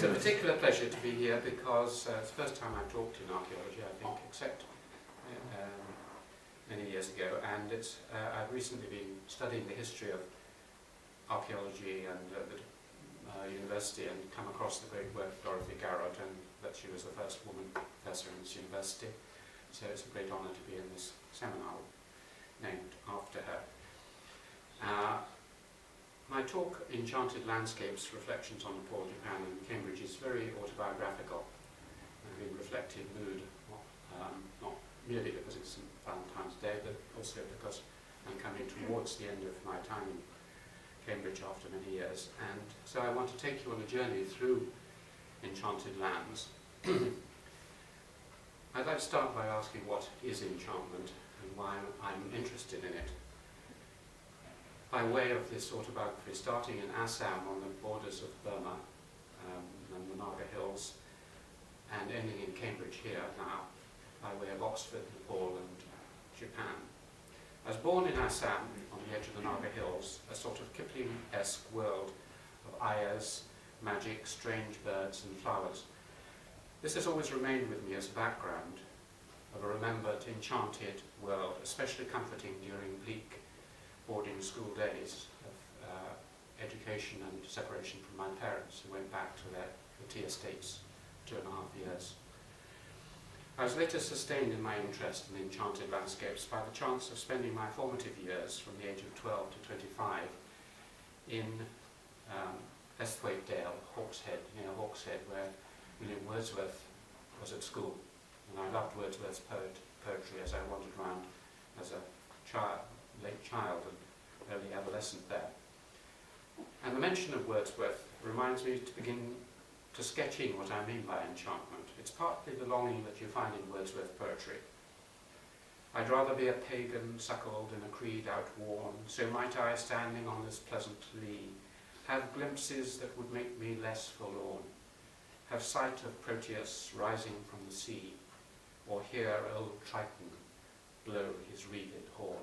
It's a particular pleasure to be here because it's the first time I've talked in archaeology, I think, except many years ago, and I've recently been studying the history of archaeology and the university, and come across the great work of Dorothy Garrod, and that she was the first woman professor in this university. So it's a great honour to be in this seminar named after her. My talk, Enchanted Landscapes, Reflections on Nepal, Japan and Cambridge, is very autobiographical and in reflective mood, not merely because it's St. Valentine's Day, but also because I'm coming towards the end of my time in Cambridge after many years. And so I want to take you on a journey through enchanted lands. I'd like to start by asking what is enchantment and why I'm interested in it. By way of this autobiography, starting in Assam on the borders of Burma and the Naga Hills, and ending in Cambridge here now, by way of Oxford, Nepal and Japan. I was born in Assam on the edge of the Naga Hills, a sort of Kipling-esque world of ayahs, magic, strange birds and flowers. This has always remained with me as a background of a remembered, enchanted world, especially comforting during bleak boarding school days of education and separation from my parents, who went back to their tea estates 2.5 years. I was later sustained in my interest in enchanted landscapes by the chance of spending my formative years from the age of 12 to 25 in Esthwaite Dale, Hawkshead, near Hawkshead, where William Wordsworth was at school. And I loved Wordsworth's poetry as I wandered around as a late child and early adolescent there. And the mention of Wordsworth reminds me to begin to sketch in what I mean by enchantment. It's partly the longing that you find in Wordsworth poetry. I'd rather be a pagan suckled in a creed outworn, so might I, standing on this pleasant lea, have glimpses that would make me less forlorn, have sight of Proteus rising from the sea, or hear old Triton blow his wreathed horn.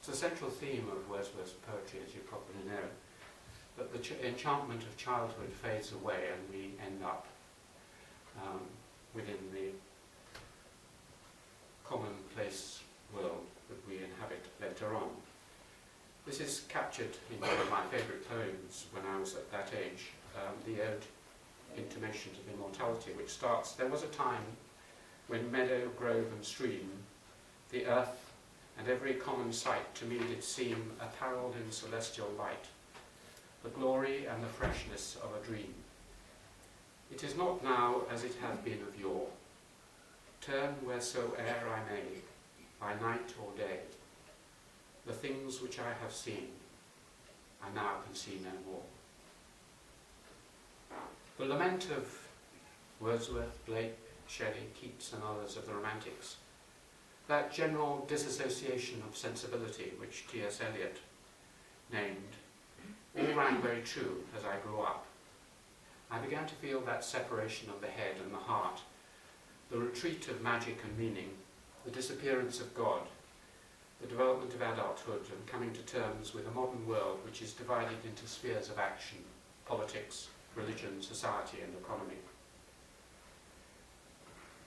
It's a central theme of Wordsworth's poetry, as you probably know, that the enchantment of childhood fades away and we end up within the commonplace world that we inhabit later on. This is captured in one of my favourite poems when I was at that age, the ode Intimations of Immortality, which starts, "There was a time when meadow, grove and stream, the earth and every common sight to me did seem apparelled in celestial light, the glory and the freshness of a dream. It is not now as it hath been of yore. Turn wheresoe'er I may, by night or day. The things which I have seen, I now can see no more." The lament of Wordsworth, Blake, Shelley, Keats and others of the Romantics, that general disassociation of sensibility which T.S. Eliot named, all rang very true as I grew up. I began to feel that separation of the head and the heart, the retreat of magic and meaning, the disappearance of God, the development of adulthood and coming to terms with a modern world which is divided into spheres of action, politics, religion, society and economy.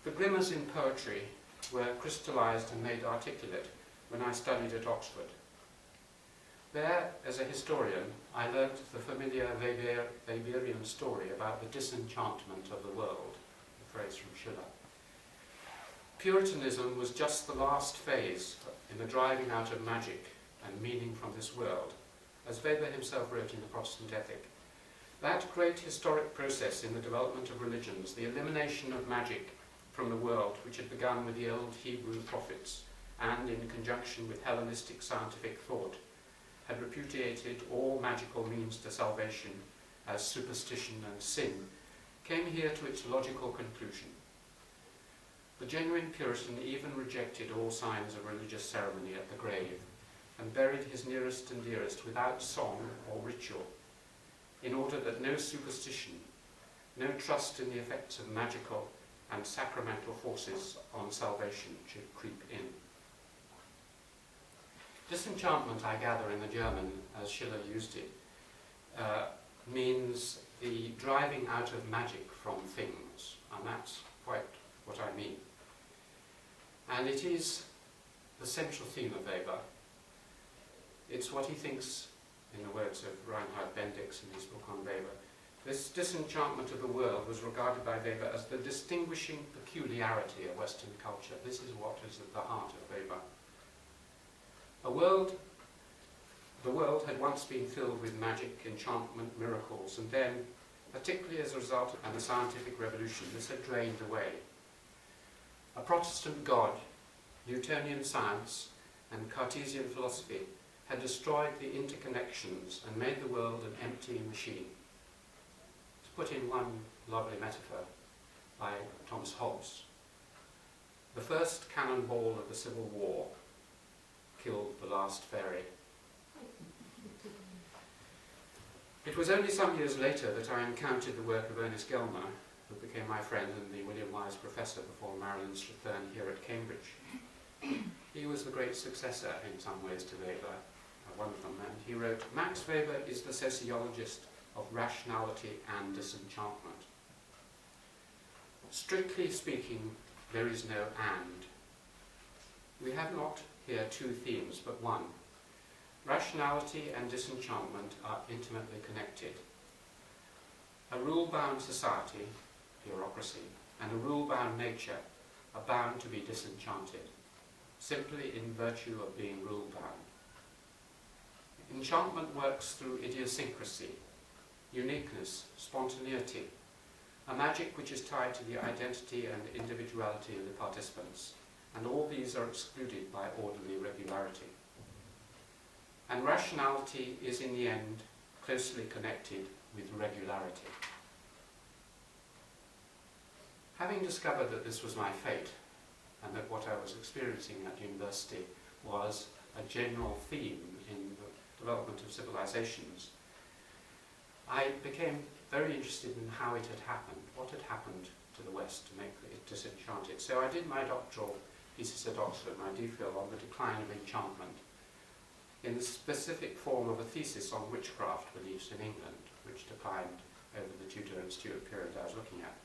The glimmers in poetry were crystallized and made articulate when I studied at Oxford. There, as a historian, I learnt the familiar Weberian story about the disenchantment of the world, a phrase from Schiller. Puritanism was just the last phase in the driving out of magic and meaning from this world, as Weber himself wrote in The Protestant Ethic. That great historic process in the development of religions, the elimination of magic from the world, which had begun with the old Hebrew prophets and in conjunction with Hellenistic scientific thought, had repudiated all magical means to salvation as superstition and sin, came here to its logical conclusion. The genuine Puritan even rejected all signs of religious ceremony at the grave and buried his nearest and dearest without song or ritual, in order that no superstition, no trust in the effects of magical and sacramental forces on salvation should creep in. Disenchantment, I gather in the German, as Schiller used it, means the driving out of magic from things, and that's quite what I mean. And it is the central theme of Weber. It's what he thinks, in the words of Reinhard Bendix in his book on Weber. This disenchantment of the world was regarded by Weber as the distinguishing peculiarity of Western culture. This is what is at the heart of Weber. The world had once been filled with magic, enchantment, miracles, and then, particularly as a result of the scientific revolution, this had drained away. A Protestant God, Newtonian science, and Cartesian philosophy had destroyed the interconnections and made the world an empty machine. To put in one lovely metaphor by Thomas Hobbes, the first cannonball of the Civil War killed the last fairy. It was only some years later that I encountered the work of Ernest Gellner, who became my friend and the William Wise Professor before Marilyn Strathern here at Cambridge. He was the great successor in some ways to Weber, one of them, and he wrote, "Max Weber is the sociologist of rationality and disenchantment." Strictly speaking, there is no and. We have not here two themes, but one. Rationality and disenchantment are intimately connected. A rule-bound society, bureaucracy, and a rule-bound nature are bound to be disenchanted, simply in virtue of being rule-bound. Enchantment works through idiosyncrasy, uniqueness, spontaneity, a magic which is tied to the identity and individuality of the participants, and all these are excluded by orderly regularity. And rationality is in the end closely connected with regularity. Having discovered that this was my fate, and that what I was experiencing at university was a general theme in the development of civilizations, I became very interested in how it had happened, what had happened to the West to make it disenchanted. So I did my doctoral thesis at Oxford, my DPhil, on the decline of enchantment, in the specific form of a thesis on witchcraft beliefs in England, which declined over the Tudor and Stuart period I was looking at.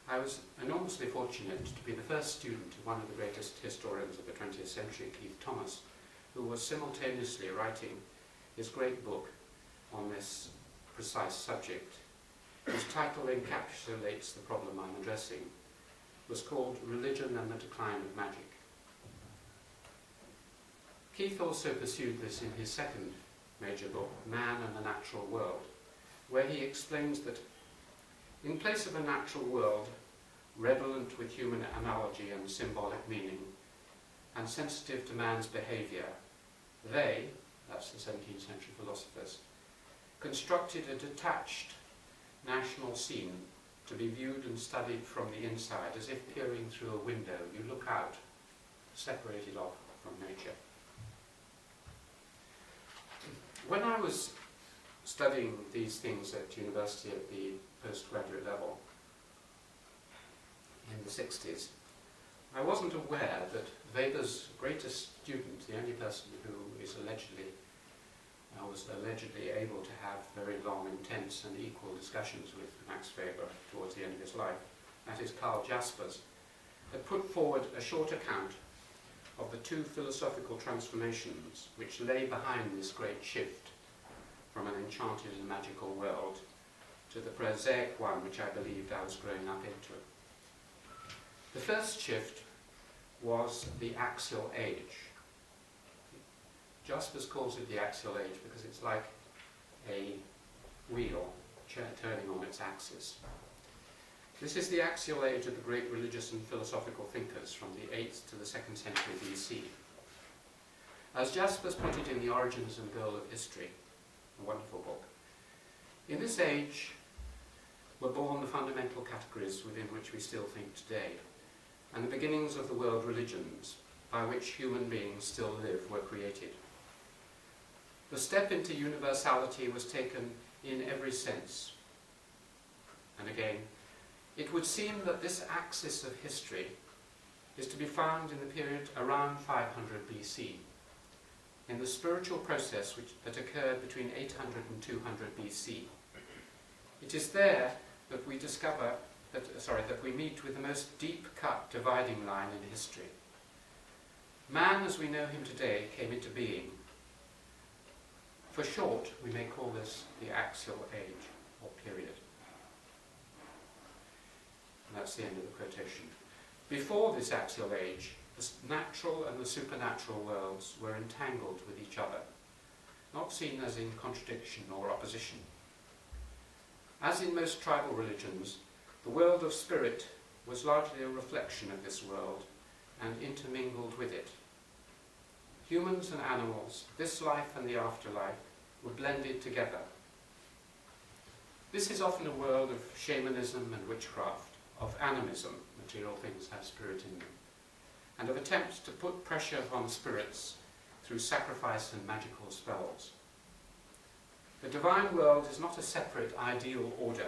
I was enormously fortunate to be the first student of one of the greatest historians of the 20th century, Keith Thomas, who was simultaneously writing his great book on this precise subject. His title encapsulates the problem I'm addressing. It was called Religion and the Decline of Magic. Keith also pursued this in his second major book, Man and the Natural World, where he explains that in place of a natural world redolent with human analogy and symbolic meaning, and sensitive to man's behaviour, they, that's the 17th century philosophers, constructed a detached national scene to be viewed and studied from the inside, as if peering through a window. You look out, separated off from nature. When I was studying these things at university at the postgraduate level in the 60s, I wasn't aware that Weber's greatest student, the only person who is was allegedly able to have very long, intense and equal discussions with Max Weber towards the end of his life, that is Karl Jaspers, had put forward a short account of the two philosophical transformations which lay behind this great shift from an enchanted and magical world to the prosaic one which I believed I was growing up into. The first shift was the Axial Age. Jaspers calls it the Axial Age because it's like a wheel turning on its axis. This is the Axial Age of the great religious and philosophical thinkers from the 8th to the 2nd century BC. As Jaspers put it in The Origins and Goal of History, a wonderful book, in this age were born the fundamental categories within which we still think today, and the beginnings of the world religions by which human beings still live were created. The step into universality was taken in every sense. And again, it would seem that this axis of history is to be found in the period around 500 BC, in the spiritual process that occurred between 800 and 200 BC. It is there that we discover that we meet with the most deep-cut dividing line in history. Man, as we know him today, came into being. For short, we may call this the Axial Age, or period. And that's the end of the quotation. Before this Axial Age, the natural and the supernatural worlds were entangled with each other, not seen as in contradiction or opposition. As in most tribal religions, the world of spirit was largely a reflection of this world and intermingled with it. Humans and animals, this life and the afterlife, were blended together. This is often a world of shamanism and witchcraft, of animism, material things have spirit in them, and of attempts to put pressure upon spirits through sacrifice and magical spells. The divine world is not a separate ideal order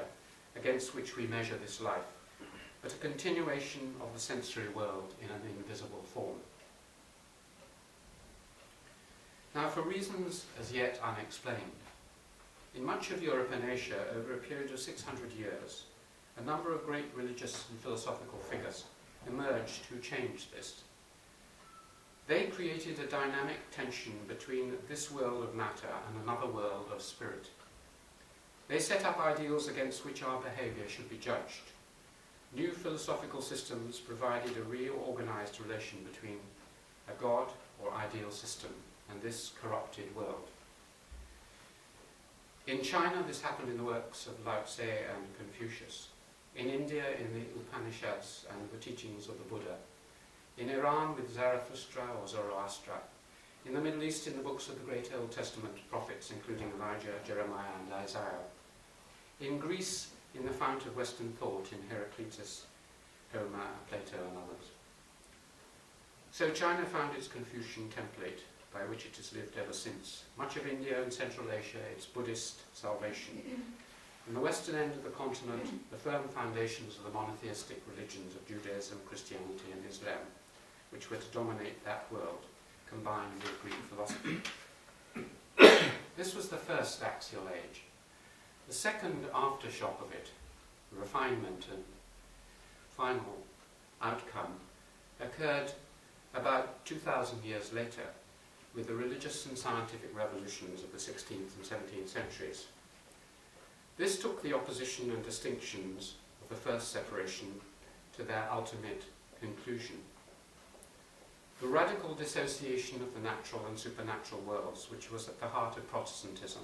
against which we measure this life, but a continuation of the sensory world in an invisible form. Now, for reasons as yet unexplained, in much of Europe and Asia, over a period of 600 years, a number of great religious and philosophical figures emerged who changed this. They created a dynamic tension between this world of matter and another world of spirit. They set up ideals against which our behaviour should be judged. New philosophical systems provided a reorganised relation between a god or ideal system and this corrupted world. In China, this happened in the works of Lao Tse and Confucius. In India, in the Upanishads and the teachings of the Buddha. In Iran, with Zarathustra or Zoroastra. In the Middle East, in the books of the great Old Testament prophets, including Elijah, Jeremiah, and Isaiah. In Greece, in the fount of Western thought, in Heraclitus, Homer, Plato, and others. So China found its Confucian template, by which it has lived ever since. Much of India and Central Asia, its Buddhist salvation. In the western end of the continent, the firm foundations of the monotheistic religions of Judaism, Christianity, and Islam, which were to dominate that world, combined with Greek philosophy. This was the first Axial Age. The second aftershock of it, the refinement and final outcome, occurred about 2,000 years later with the religious and scientific revolutions of the 16th and 17th centuries. This took the opposition and distinctions of the first separation to their ultimate conclusion. The radical dissociation of the natural and supernatural worlds, which was at the heart of Protestantism,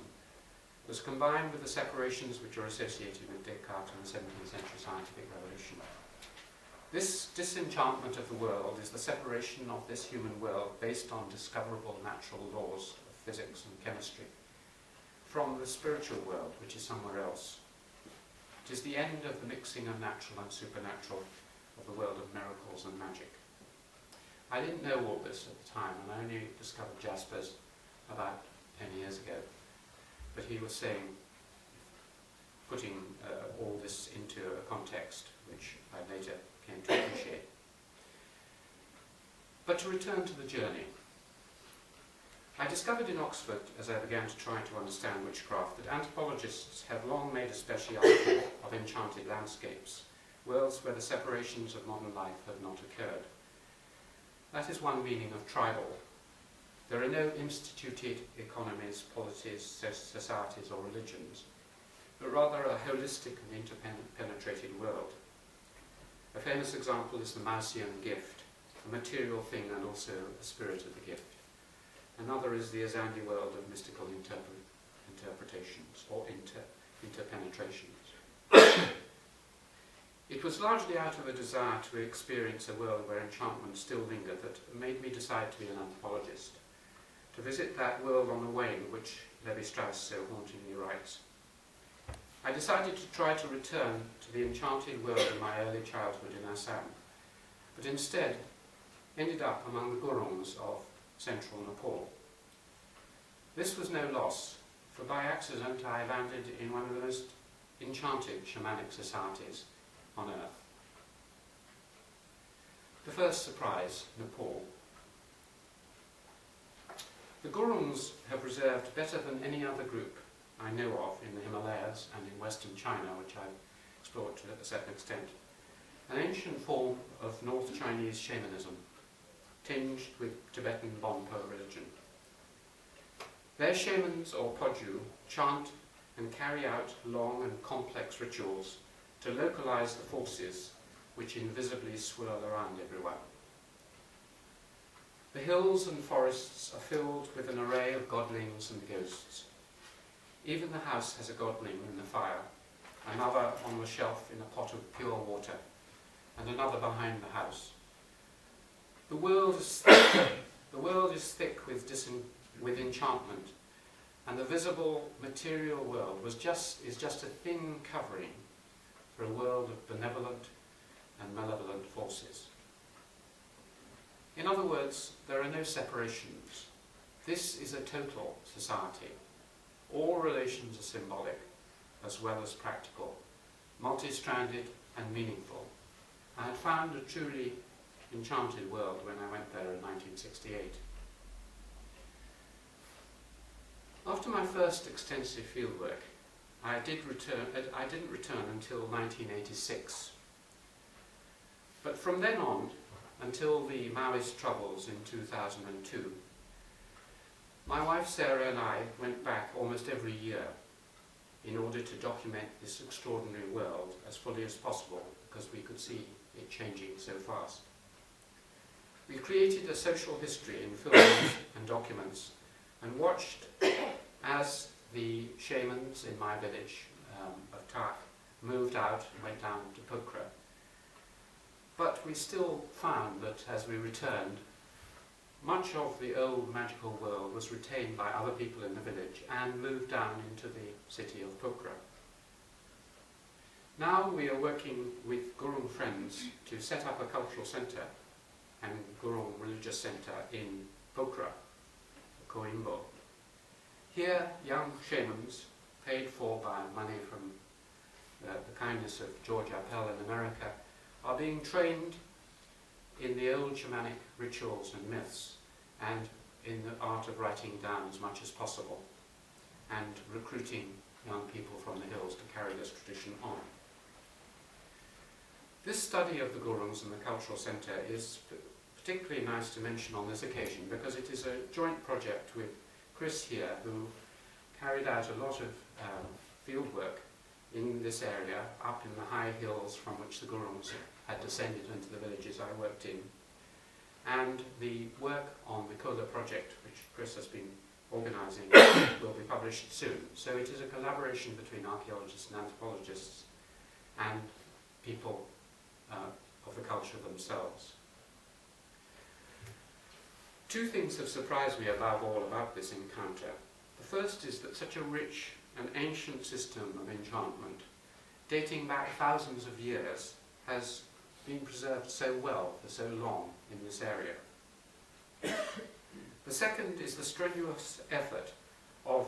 was combined with the separations which are associated with Descartes and the 17th century scientific revolution. This disenchantment of the world is the separation of this human world based on discoverable natural laws of physics and chemistry from the spiritual world, which is somewhere else. It is the end of the mixing of natural and supernatural, of the world of miracles and magic. I didn't know all this at the time, and I only discovered Jaspers about 10 years ago. But he was saying, putting all this into a context, which I later came to appreciate. But to return to the journey. I discovered in Oxford, as I began to try to understand witchcraft, that anthropologists have long made a speciality of enchanted landscapes, worlds where the separations of modern life have not occurred. That is one meaning of tribal. There are no instituted economies, polities, societies, or religions, but rather a holistic and interpenetrated world. A famous example is the Mausian gift, a material thing and also a spirit of the gift. Another is the Azandi world of mystical interpretations or interpenetrations. It was largely out of a desire to experience a world where enchantment still lingered that made me decide to be an anthropologist, to visit that world on the wane which Levi-Strauss so hauntingly writes. I decided to try to return to the enchanted world of my early childhood in Assam, but instead ended up among the Gurungs of central Nepal. This was no loss, for by accident I landed in one of the most enchanted shamanic societies on earth. The first surprise, Nepal. The Gurungs have preserved better than any other group I know of in the Himalayas and in western China, which I've explored to a certain extent. An ancient form of North Chinese shamanism, tinged with Tibetan Bonpo religion. Their shamans, or podju, chant and carry out long and complex rituals to localize the forces which invisibly swirl around everywhere. The hills and forests are filled with an array of godlings and ghosts. Even the house has a godling in the fire, another on the shelf in a pot of pure water, and another behind the house. The world is thick with enchantment, and the visible material world is just a thin covering for a world of benevolent and malevolent forces. In other words, there are no separations. This is a total society. All relations are symbolic as well as practical, multi-stranded and meaningful. I had found a truly enchanted world when I went there in 1968. After my first extensive fieldwork, I didn't return until 1986. But from then on, until the Maoist troubles in 2002, my wife Sarah and I went back almost every year in order to document this extraordinary world as fully as possible, because we could see it changing so fast. We created a social history in films and documents, and watched as the shamans in my village of Tak moved out and went down to Pokhara. But we still found that as we returned, much of the old magical world was retained by other people in the village and moved down into the city of Pokhara. Now we are working with Gurung friends to set up a cultural centre and Gurung religious centre in Pokhara, Coimbo. Here, young shamans, paid for by money from the kindness of George Appel in America, are being trained in the old shamanic rituals and myths, and in the art of writing down as much as possible, and recruiting young people from the hills to carry this tradition on. This study of the Gurungs and the Cultural Centre is particularly nice to mention on this occasion, because it is a joint project with Chris here, who carried out a lot of field work in this area, up in the high hills from which the Gurungs had descended into the villages I worked in. And the work on the Kola project, which Chris has been organising, will be published soon. So it is a collaboration between archaeologists and anthropologists and people of the culture themselves. Two things have surprised me above all about this encounter. The first is that such a rich and ancient system of enchantment, dating back thousands of years, has been preserved so well for so long in this area. The second is the strenuous effort of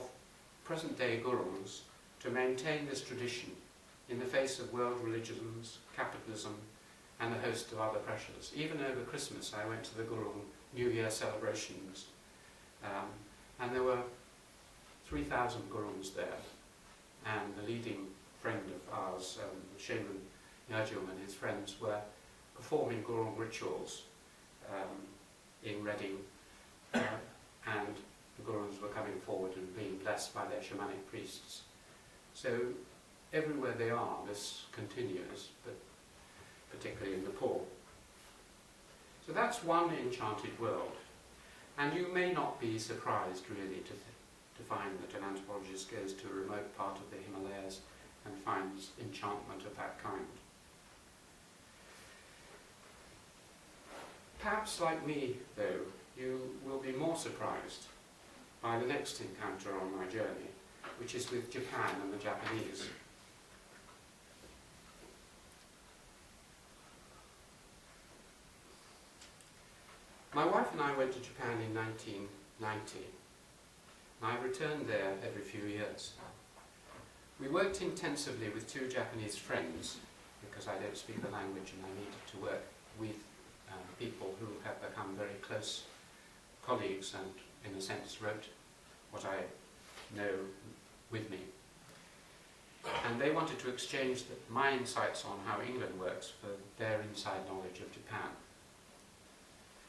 present-day Gurungs to maintain this tradition in the face of world religions, capitalism, and a host of other pressures. Even over Christmas, I went to the Gurung New Year celebrations, and there were 3,000 Gurungs there, and the leading friend of ours, Shaman Yajum and his friends, were performing Gurung rituals in Reading, and the Gurungs were coming forward and being blessed by their shamanic priests. So everywhere they are, this continues, but particularly in Nepal. So that's one enchanted world, and you may not be surprised really to find that an anthropologist goes to a remote part of the Himalayas and finds enchantment of that kind. Perhaps like me, though, you will be more surprised by the next encounter on my journey, which is with Japan and the Japanese. My wife and I went to Japan in 1990, and I returned there every few years. We worked intensively with two Japanese friends, because I don't speak the language and I needed to work with people who have become very close colleagues and, in a sense, wrote what I know with me. And they wanted to exchange my insights on how England works for their inside knowledge of Japan.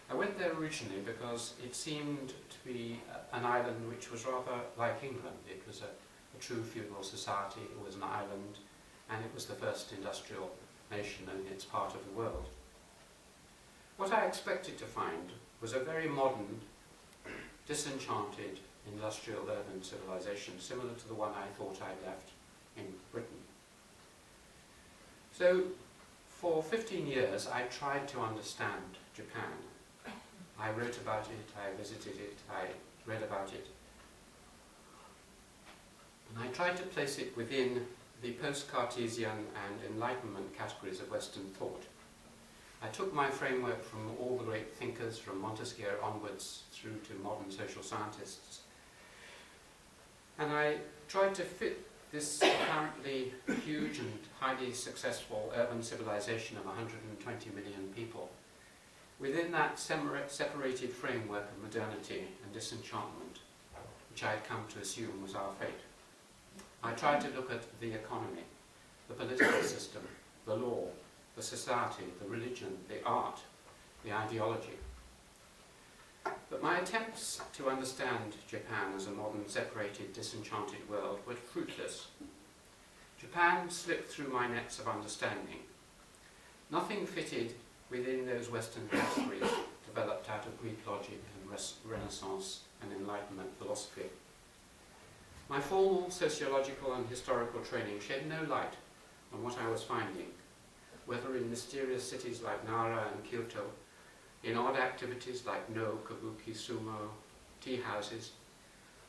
I went there originally because it seemed to be an island which was rather like England. It was a true feudal society, it was an island, and it was the first industrial nation in its part of the world. What I expected to find was a very modern, disenchanted, industrial urban civilization, similar to the one I thought I'd left in Britain. So, for 15 years I tried to understand Japan. I wrote about it, I visited it, I read about it. And I tried to place it within the post-Cartesian and Enlightenment categories of Western thought. I took my framework from all the great thinkers, from Montesquieu onwards through to modern social scientists, and I tried to fit this apparently huge and highly successful urban civilization of 120 million people within that separated framework of modernity and disenchantment, which I had come to assume was our fate. I tried to look at the economy, the political system, the law, the society, the religion, the art, the ideology. But my attempts to understand Japan as a modern, separated, disenchanted world were fruitless. Japan slipped through my nets of understanding. Nothing fitted within those Western categories developed out of Greek logic and Renaissance and Enlightenment philosophy. My formal sociological and historical training shed no light on what I was finding, whether in mysterious cities like Nara and Kyoto, in odd activities like no, kabuki, sumo, tea houses,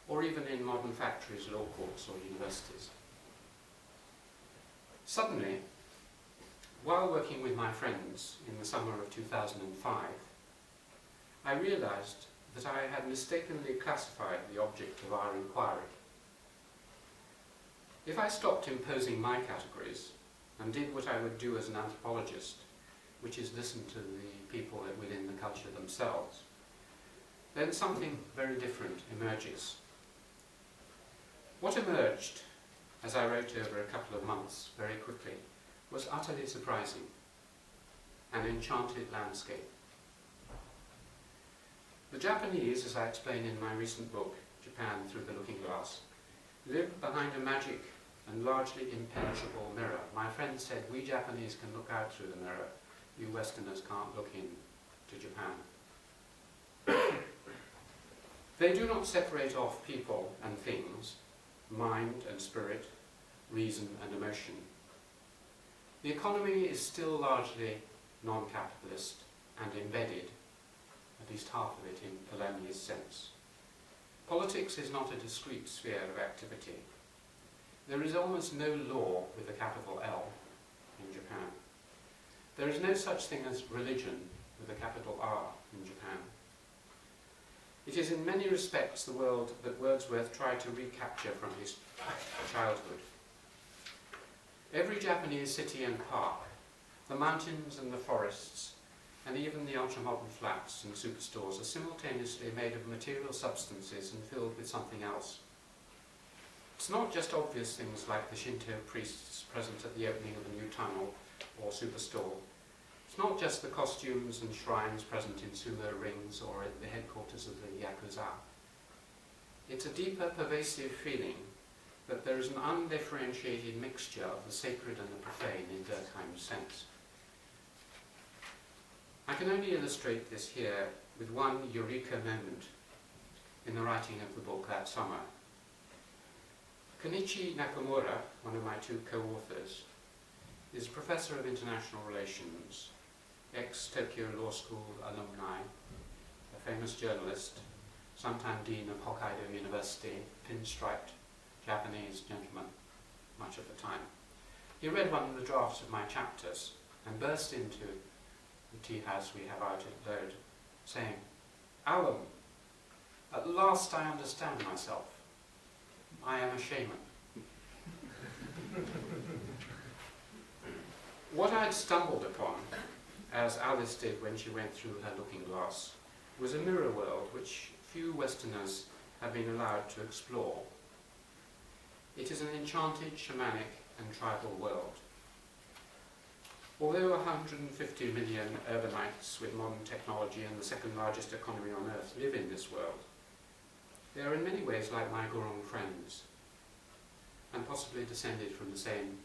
or even in modern factories, law courts or universities. Suddenly, while working with my friends in the summer of 2005, I realized that I had mistakenly classified the object of our inquiry. If I stopped imposing my categories and did what I would do as an anthropologist, which is listen to the people within the culture themselves, then something very different emerges. What emerged, as I wrote over a couple of months very quickly, was utterly surprising, an enchanted landscape. The Japanese, as I explain in my recent book, Japan Through the Looking Glass, live behind a magic and largely impenetrable mirror. My friend said, we Japanese can look out through the mirror, you Westerners can't look into Japan. They do not separate off people and things, mind and spirit, reason and emotion. The economy is still largely non-capitalist and embedded, at least half of it in Polanyi's sense. Politics is not a discrete sphere of activity. There is almost no law with a capital L in Japan. There is no such thing as religion with a capital R in Japan. It is in many respects the world that Wordsworth tried to recapture from his childhood. Every Japanese city and park, the mountains and the forests, and even the ultra-modern flats and superstores are simultaneously made of material substances and filled with something else. It's not just obvious things like the Shinto priests present at the opening of a new tunnel or superstore. It's not just the costumes and shrines present in sumo rings or at the headquarters of the Yakuza. It's a deeper, pervasive feeling that there is an undifferentiated mixture of the sacred and the profane in Durkheim's sense. I can only illustrate this here with one eureka moment in the writing of the book that summer. Kenichi Nakamura, one of my two co-authors, is a professor of international relations, ex-Tokyo Law School alumni, a famous journalist, sometime dean of Hokkaido University, pinstriped Japanese gentleman, much of the time. He read one of the drafts of my chapters and burst into the tea house we have out at Lode, saying, "Alan, at last I understand myself. I am a shaman." What I had stumbled upon, as Alice did when she went through her looking glass, was a mirror world which few Westerners have been allowed to explore. It is an enchanted, shamanic and tribal world. Although 150 million urbanites with modern technology and the second largest economy on earth live in this world, they are in many ways like my Gurung friends, and possibly descended from the same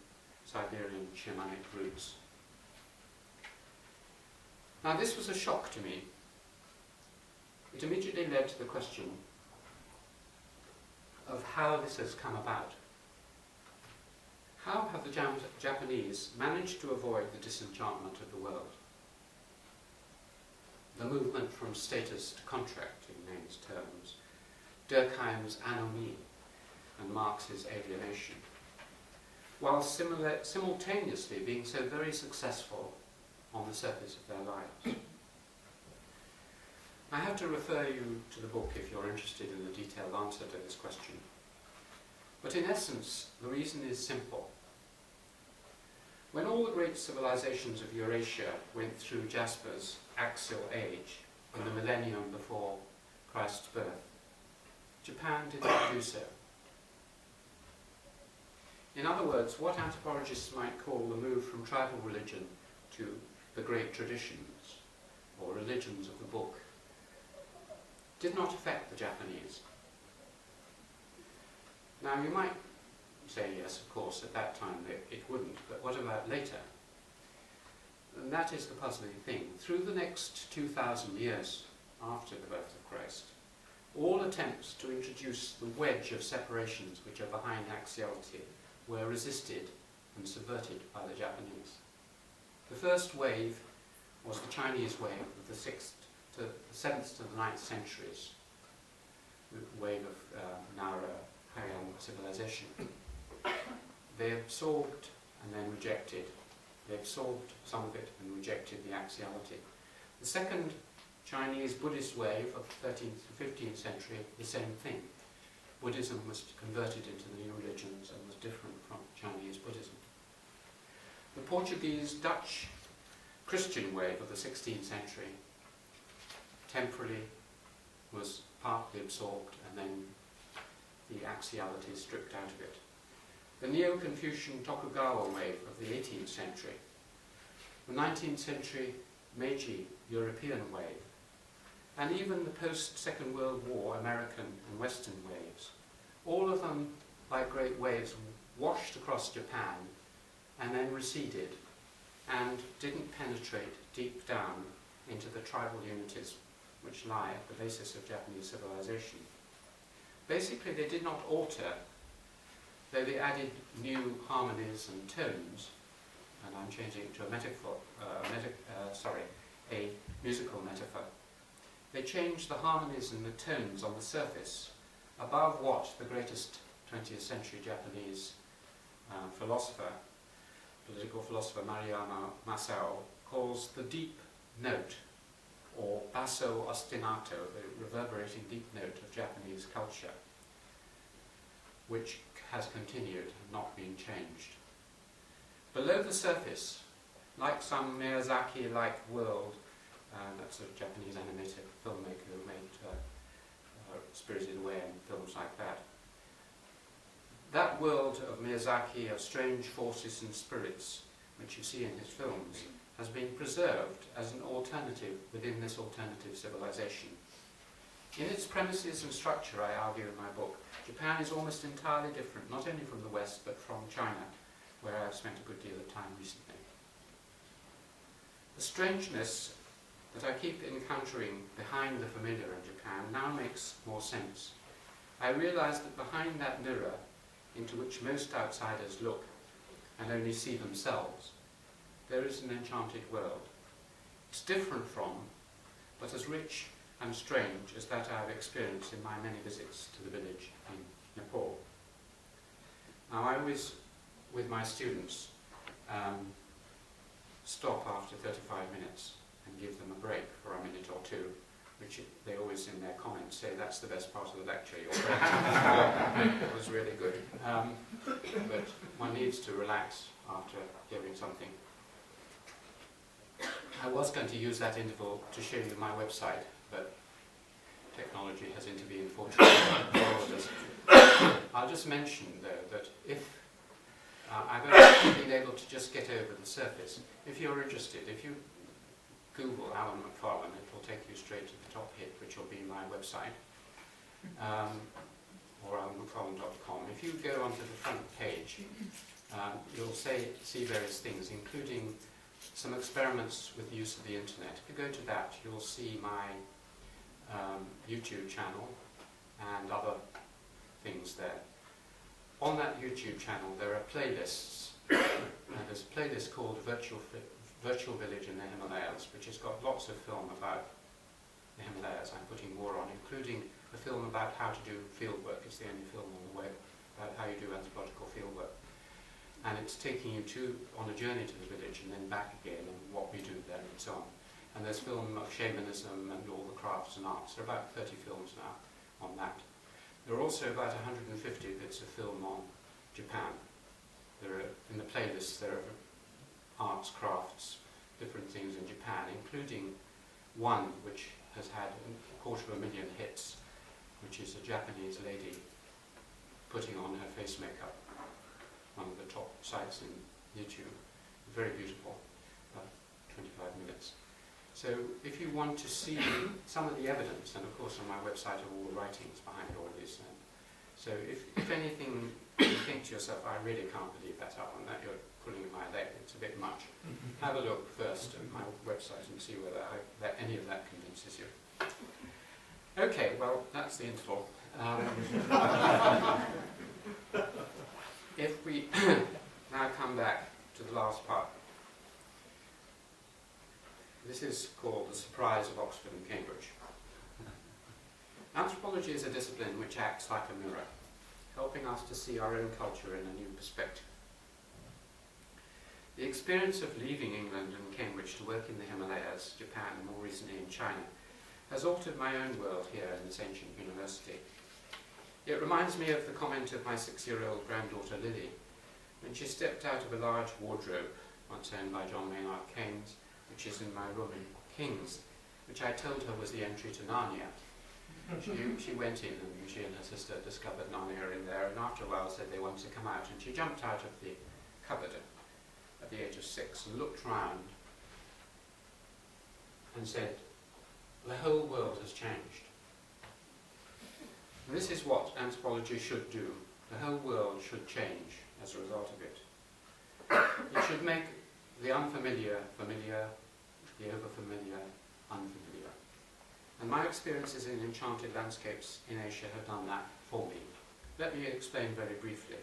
Siberian shamanic roots. Now this was a shock to me. It immediately led to the question of how this has come about. How have the Japanese managed to avoid the disenchantment of the world? The movement from status to contract in Name's terms, Durkheim's anomie and Marx's alienation, while simultaneously being so very successful on the surface of their lives. I have to refer you to the book if you're interested in a detailed answer to this question. But in essence, the reason is simple. When all the great civilizations of Eurasia went through Jasper's Axial age in the millennium before Christ's birth, Japan did not do so. In other words, what anthropologists might call the move from tribal religion to the great traditions, or religions of the book, did not affect the Japanese. Now you might say yes, of course, at that time it wouldn't, but what about later? And that is the puzzling thing. Through the next 2,000 years after the birth of Christ, all attempts to introduce the wedge of separations which are behind axiality were resisted and subverted by the Japanese. The first wave was the Chinese wave of the 7th to the 9th centuries, the wave of Nara Heian civilization. They absorbed and then rejected. They absorbed some of it and rejected the axiality. The second Chinese Buddhist wave of the 13th to 15th century, the same thing. Buddhism was converted into the new religions and was different from Chinese Buddhism. The Portuguese Dutch Christian wave of the 16th century temporarily was partly absorbed and then the axiality stripped out of it. The Neo-Confucian Tokugawa wave of the 18th century, the 19th century Meiji European wave, and even the post-Second World War American and Western waves, all of them, like great waves, washed across Japan and then receded and didn't penetrate deep down into the tribal unities which lie at the basis of Japanese civilization. Basically, they did not alter, though they added new harmonies and tones, and I'm changing it to a musical metaphor. They changed the harmonies and the tones on the surface above what the greatest 20th century Japanese political philosopher Mariano Masao calls the deep note, or basso ostinato, the reverberating deep note of Japanese culture, which has continued and not been changed. Below the surface, like some Miyazaki-like world, that's a Japanese animated filmmaker who made Spirited Away and films like that. That world of Miyazaki, of strange forces and spirits, which you see in his films, has been preserved as an alternative within this alternative civilization. In its premises and structure, I argue in my book, Japan is almost entirely different, not only from the West, but from China, where I've spent a good deal of time recently. The strangeness that I keep encountering behind the familiar in Japan now makes more sense. I realize that behind that mirror, into which most outsiders look and only see themselves, there is an enchanted world. It's different from, but as rich and strange as that I've experienced in my many visits to the village in Nepal. Now I always, with my students, stop after 35 minutes and give them a break for a minute or two, which they always in their comments say that's the best part of the lecture. It was really good. But one needs to relax after hearing something. I was going to use that interval to show you my website, but technology has intervened fortunately for us. I'll just mention, though, that if I've only been able to just get over the surface. If you're interested, if you Google Alan Macfarlane, it will take you straight to the top hit, which will be my website, or alanmacfarlane.com. If you go onto the front page, you'll see various things, including some experiments with the use of the internet. If you go to that, you'll see my YouTube channel and other things there. On that YouTube channel, there are playlists. There's a playlist called Virtual Village in the Himalayas, which has got lots of film about the Himalayas. I'm putting more on, including a film about how to do fieldwork. It's the only film on the web about how you do anthropological fieldwork. And it's taking you on a journey to the village and then back again, and what we do there and so on. And there's film of shamanism and all the crafts and arts. There are about 30 films now on that. There are also about 150 bits of film on Japan. In the playlists there are arts, crafts, different things in Japan, including one which has had 250,000 hits, which is a Japanese lady putting on her face makeup. One of the top sites in YouTube. Very beautiful, 25 minutes. So if you want to see some of the evidence, and of course on my website are all the writings behind all this. So if anything, you think to yourself, I really can't believe that, Alan, that you're pulling my leg, it's a bit much. Have a look first at my website and see whether any of that convinces you. Okay, well, that's the interval. If we now come back to the last part. This is called the surprise of Oxford and Cambridge. Anthropology is a discipline which acts like a mirror, helping us to see our own culture in a new perspective. The experience of leaving England and Cambridge to work in the Himalayas, Japan, and more recently in China, has altered my own world here in this ancient university. It reminds me of the comment of my 6-year-old granddaughter Lily, when she stepped out of a large wardrobe, once owned by John Maynard Keynes, which is in my room in King's, which I told her was the entry to Narnia. She went in, and she and her sister discovered Narnia in there, and after a while said they wanted to come out, and she jumped out of the cupboard at the age of 6 and looked round and said, "The whole world has changed." And this is what anthropology should do. The whole world should change as a result of it. It should make the unfamiliar familiar, the overfamiliar unfamiliar. And my experiences in enchanted landscapes in Asia have done that for me. Let me explain very briefly.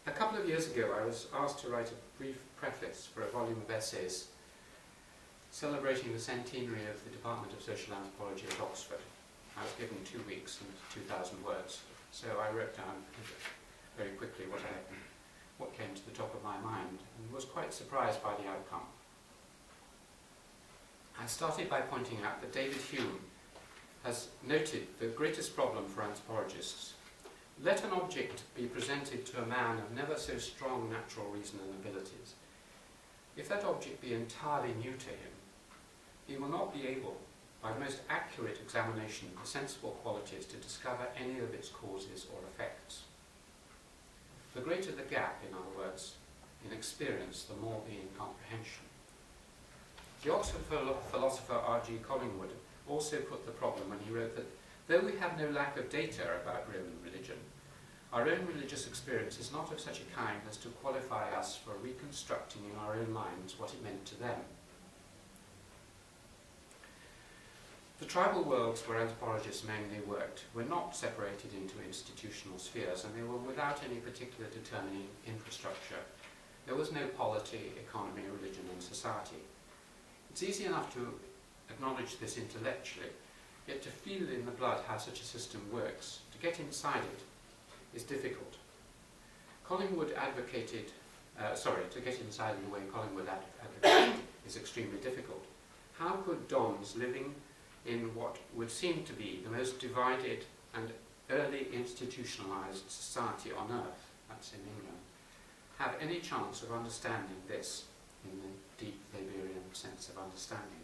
A couple of years ago I was asked to write a brief preface for a volume of essays celebrating the centenary of the Department of Social Anthropology at Oxford. I was given 2 weeks and 2,000 words, so I wrote down very quickly what came to the top of my mind, and was quite surprised by the outcome. I started by pointing out that David Hume has noted the greatest problem for anthropologists. Let an object be presented to a man of never so strong natural reason and abilities. If that object be entirely new to him, he will not be able, by the most accurate examination of the sensible qualities, to discover any of its causes or effects. The greater the gap, in other words, in experience, the more the incomprehension. The Oxford philosopher R.G. Collingwood also put the problem when he wrote that though we have no lack of data about Roman religion, our own religious experience is not of such a kind as to qualify us for reconstructing in our own minds what it meant to them. The tribal worlds where anthropologists mainly worked were not separated into institutional spheres, and they were without any particular determining infrastructure. There was no polity, economy, religion, and society. It's easy enough to acknowledge this intellectually, yet to feel in the blood how such a system works, to get inside it, is difficult. Collingwood advocated, to get inside in the way Collingwood advocated is extremely difficult. How could Dons living in what would seem to be the most divided and early institutionalized society on earth, that's in England, have any chance of understanding this in the deep Weberian sense of understanding?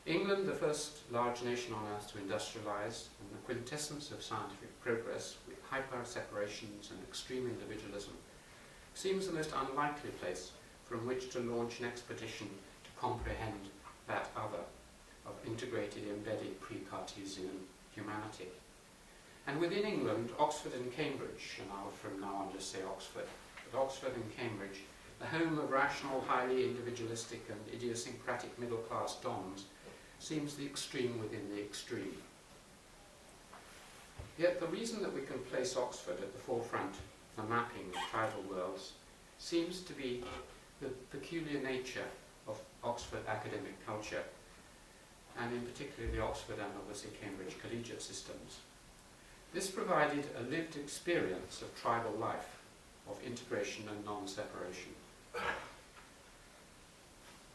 England, the first large nation on earth to industrialise, and the quintessence of scientific progress, with hyper-separations and extreme individualism, seems the most unlikely place from which to launch an expedition to comprehend that other, of integrated, embedded pre-Cartesian humanity. And within England, Oxford and Cambridge, and I'll from now on just say Oxford, but Oxford and Cambridge, the home of rational, highly individualistic and idiosyncratic middle-class dons, seems the extreme within the extreme. Yet the reason that we can place Oxford at the forefront of the mapping of tribal worlds seems to be the peculiar nature of Oxford academic culture, and in particular the Oxford and obviously Cambridge collegiate systems. This provided a lived experience of tribal life, of integration and non-separation.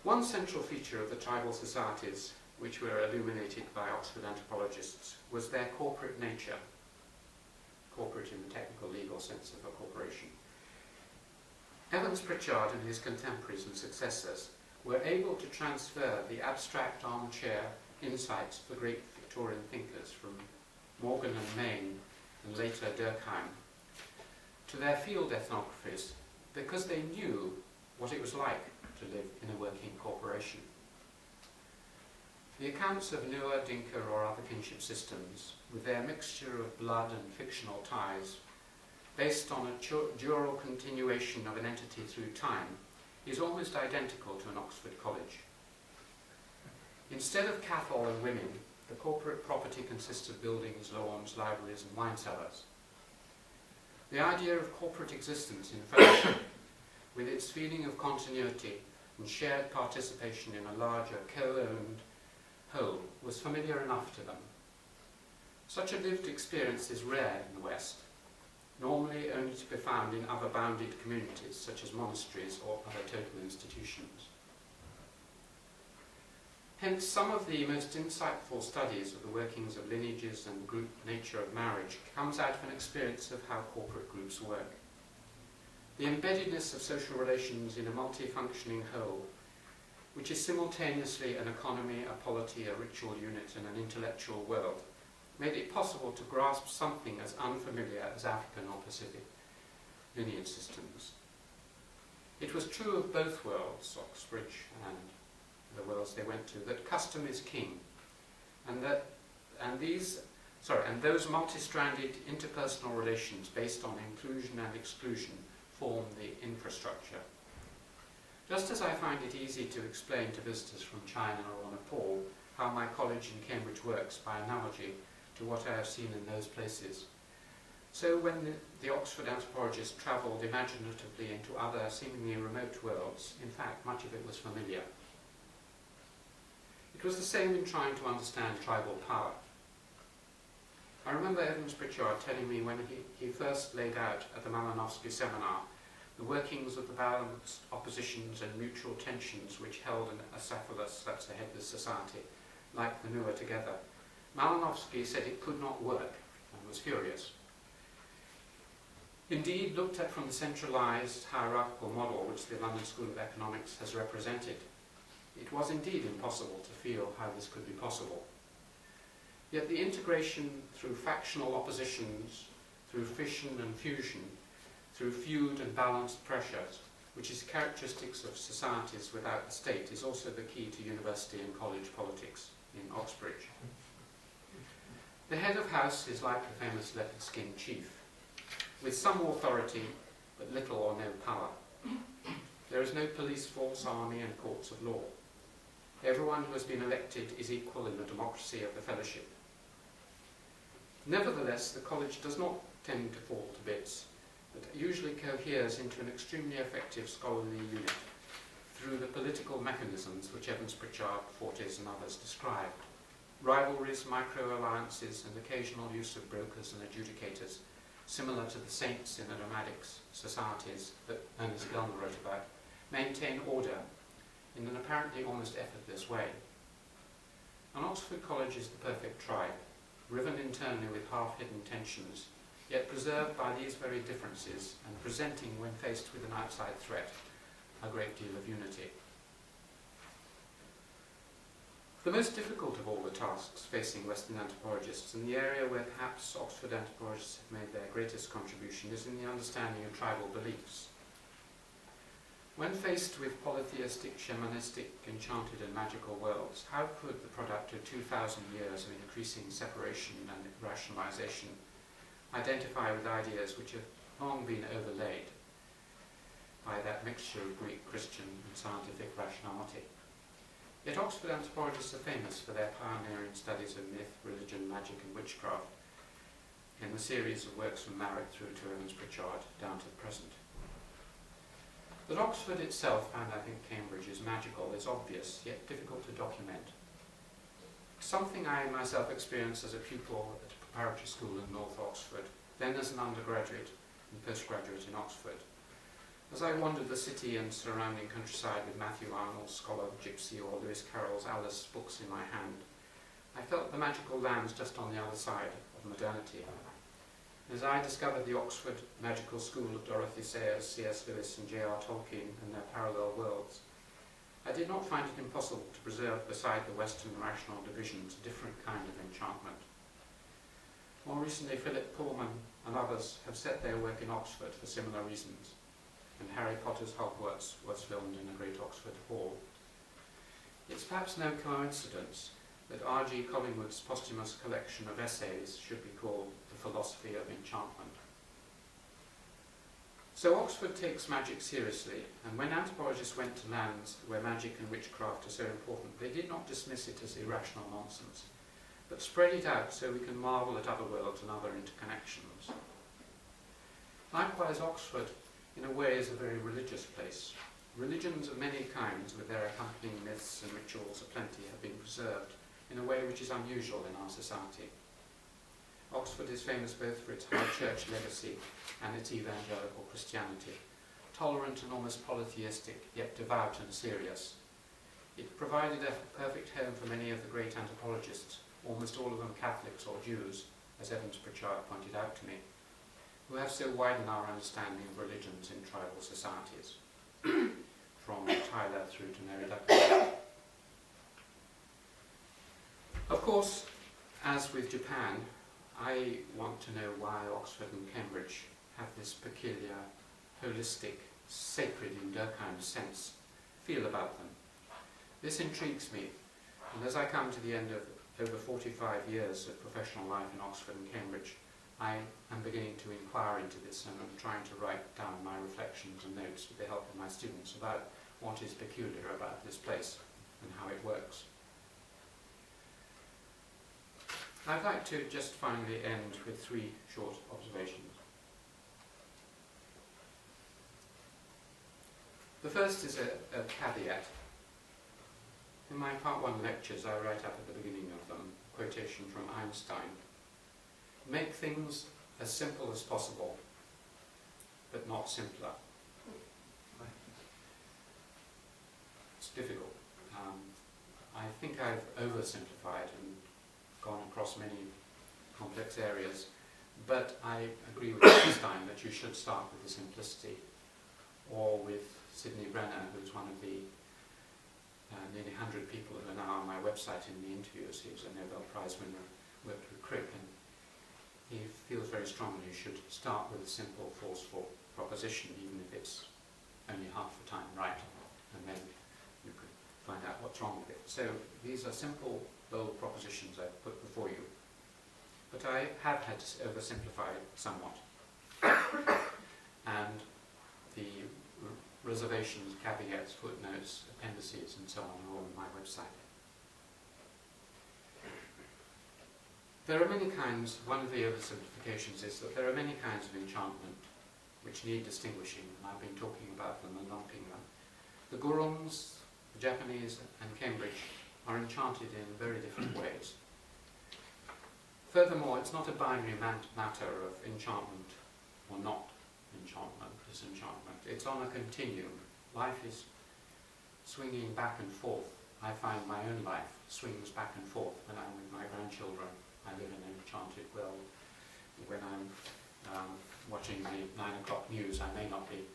One central feature of the tribal societies which were illuminated by Oxford anthropologists was their corporate nature, corporate in the technical legal sense of a corporation. Evans Pritchard and his contemporaries and successors were able to transfer the abstract armchair insights of the great Victorian thinkers from Morgan and Maine and later Durkheim to their field ethnographies because they knew what it was like to live in a working corporation. The accounts of Nuer, Dinka or other kinship systems, with their mixture of blood and fictional ties, based on a dural continuation of an entity through time, is almost identical to an Oxford college. Instead of cattle and women, the corporate property consists of buildings, lawns, libraries and wine cellars. The idea of corporate existence in fellowship, with its feeling of continuity and shared participation in a larger, co-owned whole, was familiar enough to them. Such a lived experience is rare in the West, normally only to be found in other bounded communities, such as monasteries or other total institutions. Hence, some of the most insightful studies of the workings of lineages and group nature of marriage comes out of an experience of how corporate groups work. The embeddedness of social relations in a multi-functioning whole, which is simultaneously an economy, a polity, a ritual unit, and an intellectual world, made it possible to grasp something as unfamiliar as African or Pacific lineage systems. It was true of both worlds, Oxbridge and the worlds they went to, that custom is king, and those multi-stranded interpersonal relations based on inclusion and exclusion form the infrastructure. Just as I find it easy to explain to visitors from China or Nepal how my college in Cambridge works by analogy to what I have seen in those places, so when the Oxford anthropologists travelled imaginatively into other seemingly remote worlds, in fact much of it was familiar. It was the same in trying to understand tribal power. I remember Evans Pritchard telling me when he first laid out at the Malinowski seminar the workings of the balanced oppositions and mutual tensions which held an acephalous, that's a headless society, like the Nuer together. Malinowski said it could not work and was furious. Indeed, looked at from the centralised hierarchical model which the London School of Economics has represented, it was indeed impossible to feel how this could be possible. Yet the integration through factional oppositions, through fission and fusion, through feud and balanced pressures, which is characteristics of societies without the state, is also the key to university and college politics in Oxbridge. The head of house is like the famous leopard-skinned chief, with some authority but little or no power. There is no police force, army and courts of law. Everyone who has been elected is equal in the democracy of the fellowship. Nevertheless, the college does not tend to fall to bits, but usually coheres into an extremely effective scholarly unit through the political mechanisms which Evans Pritchard, Fortes and others described. Rivalries, micro-alliances and occasional use of brokers and adjudicators, similar to the saints in the nomadic societies that Ernest Gellner wrote about, maintain order in an apparently almost effortless way. An Oxford college is the perfect tribe, riven internally with half-hidden tensions, yet preserved by these very differences and presenting, when faced with an outside threat, a great deal of unity. The most difficult of all the tasks facing Western anthropologists, and the area where perhaps Oxford anthropologists have made their greatest contribution, is in the understanding of tribal beliefs. When faced with polytheistic, shamanistic, enchanted and magical worlds, how could the product of 2,000 years of increasing separation and rationalization identify with ideas which have long been overlaid by that mixture of Greek, Christian and scientific rationality? Yet Oxford anthropologists are famous for their pioneering studies of myth, religion, magic and witchcraft in the series of works from Marriott through to Evans Pritchard down to the present. That Oxford itself, and I think Cambridge, is magical is obvious, yet difficult to document. Something I myself experienced as a pupil at a preparatory school in North Oxford, then as an undergraduate and postgraduate in Oxford. As I wandered the city and surrounding countryside with Matthew Arnold's Scholar of Gypsy or Lewis Carroll's Alice books in my hand, I felt the magical lands just on the other side of modernity. As I discovered the Oxford magical school of Dorothy Sayers, C.S. Lewis and J.R. Tolkien and their parallel worlds, I did not find it impossible to preserve beside the Western rational divisions a different kind of enchantment. More recently, Philip Pullman and others have set their work in Oxford for similar reasons, and Harry Potter's Hogwarts was filmed in a great Oxford hall. It's perhaps no coincidence that R.G. Collingwood's posthumous collection of essays should be called The Philosophy of Enchantment. So Oxford takes magic seriously, and when anthropologists went to lands where magic and witchcraft are so important, they did not dismiss it as irrational nonsense, but spread it out so we can marvel at other worlds and other interconnections. Likewise, Oxford in a way is a very religious place. Religions of many kinds with their accompanying myths and rituals aplenty have been preserved in a way which is unusual in our society. Oxford is famous both for its high church legacy and its evangelical Christianity, tolerant and almost polytheistic, yet devout and serious. It provided a perfect home for many of the great anthropologists, almost all of them Catholics or Jews, as Evans Pritchard pointed out to me, who have so widened our understanding of religions in tribal societies, from Tyler through to Mary Douglas. Of course, as with Japan, I want to know why Oxford and Cambridge have this peculiar, holistic, sacred in Durkheim sense feel about them. This intrigues me, and as I come to the end of over 45 years of professional life in Oxford and Cambridge, I am beginning to inquire into this, and I'm trying to write down my reflections and notes with the help of my students about what is peculiar about this place and how it works. I'd like to just finally end with 3 short observations. The first is a caveat. In my Part 1 lectures, I write up at the beginning of them, quotation from Einstein. Make things as simple as possible, but not simpler. It's difficult. I think I've oversimplified and gone across many complex areas, but I agree with Einstein that you should start with the simplicity, or with Sidney Brenner, who's one of the nearly 100 people who are now on my website in the interviews. He was a Nobel Prize winner, worked with Crick, and he feels very strongly you should start with a simple, forceful proposition, even if it's only half the time right, and then you could find out what's wrong with it. So these are simple, bold propositions I've put before you, but I have had to oversimplify it somewhat, and the reservations, caveats, footnotes, appendices and so on are all on my website. There are many kinds, one of the oversimplifications is that there are many kinds of enchantment which need distinguishing, and I've been talking about them and lumping them. The Gurungs, the Japanese and Cambridge are enchanted in very different ways. Furthermore, it's not a binary matter of enchantment or not enchantment, disenchantment. It's on a continuum. Life is swinging back and forth. I find my own life swings back and forth when I'm with my grandchildren. I live in an enchanted world. When I'm watching the 9 o'clock news, I may not be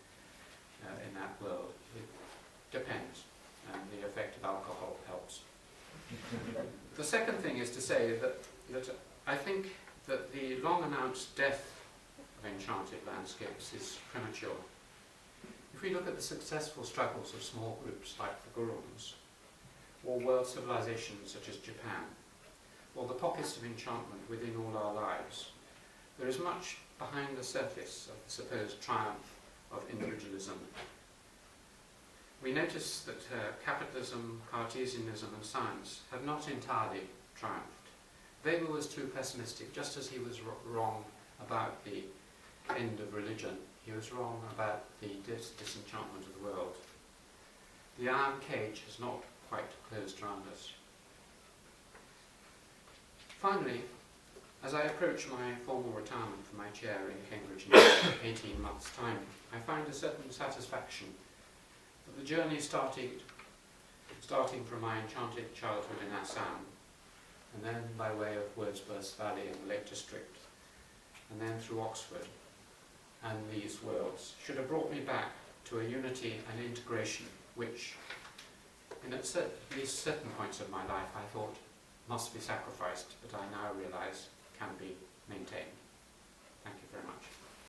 in that world. It depends, and the effect of alcohol helps. The second thing is to say that I think that the long-announced death of enchanted landscapes is premature. If we look at the successful struggles of small groups like the Guruns, or world civilizations such as Japan, or the pockets of enchantment within all our lives, there is much behind the surface of the supposed triumph of individualism. We notice that capitalism, Cartesianism and science have not entirely triumphed. Weber was too pessimistic, just as he was wrong about the end of religion. He was wrong about the disenchantment of the world. The iron cage has not quite closed around us. Finally, as I approach my formal retirement from my chair in Cambridge in 18 months' time, I find a certain satisfaction that the journey starting from my enchanted childhood in Assam, and then by way of Wordsworth's Valley and the Lake District, and then through Oxford and these worlds, should have brought me back to a unity and integration which, in at least certain points of my life, I thought must be sacrificed, but I now realise can be maintained. Thank you very much.